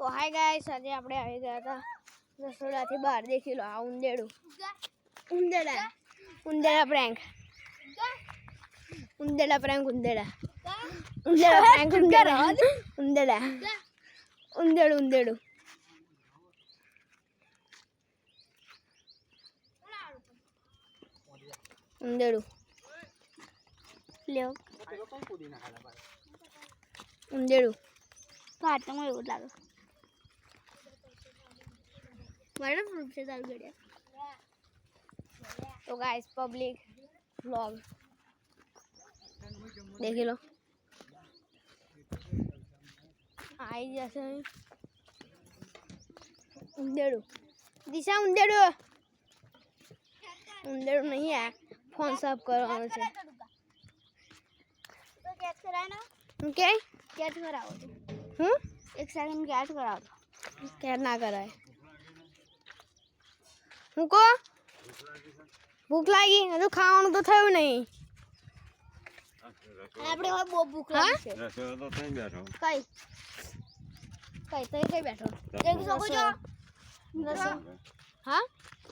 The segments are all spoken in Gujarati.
તો હાય ગાઈસ, આજે આપણે આવી ગયા હતા રસોડાથી બહાર. દેખી લો આ ઉંદેડું, ઉંદેડા પ્રેન્ક, ઉંદેડા પ્રેન્ક, ઉંદેડા પ્રેન્ક, ઉંદેડું લ્યો ઉંદેડું પાટમાં એવું લાગે મારા ફ્રૂટ છે તારું ગડ્યા. તો ગાઈસ પબ્લિક વ્લોગ દેખી લો, આવી જશે ઉંદેડું. દિશા ઉંદેડું નહીં, આ ફોન સાફ કરવાનો છે. ઓકે કેચ કરાવો હું એક સેકન્ડ કેચ કરાવો. કેચ ના કરાય. હું કો ભૂખ લાગી, હજુ ખાવાનું તો થયું નહીં. આપણે હવે બહુ ભૂખ લાગી છે. કઈ બેઠો દેખી શકો છો. હા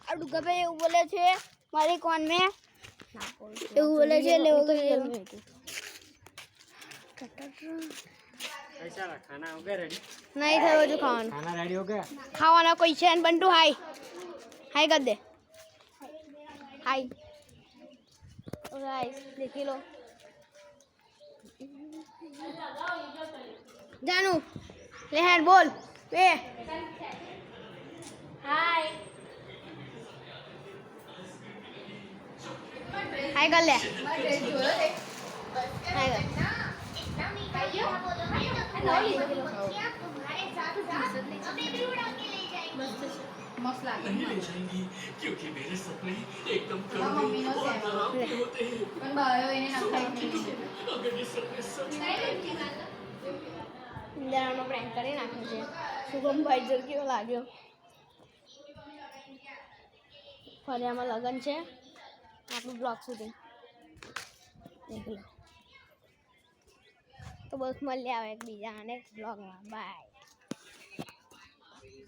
આ ડુગા ભાઈ એવું બોલે છે મારી કોન મેં એવું બોલે છે લેવો નહીં થયો હજુ ખાવાનું. ખાવાના કોઈ છે ને બંટુ? હાય હાય કર દે. હાય ગાઈસ દેખી લો. જાનુ લે હેડ બોલ બે હાય હાય કર લે. હાય કર. मस्त लागे नहीं ले जाएंगी क्योंकि मेरे सपने एकदम कड़वे और डरावने होते हैं पण बायो એને નખાય નહીં. अगर ये सपने सच ઇન્દરાનો પ્રેન્ક કરી નાખ્યો છે. શુભમભાઈ જો કેવો લાગ્યો. ફરિયામાં લગન છે આપણું બ્લોગ સુધી દેખ લો. તો બસ મળ્યા આવે એક બીજા નેક્સ્ટ બ્લોગમાં. બાય.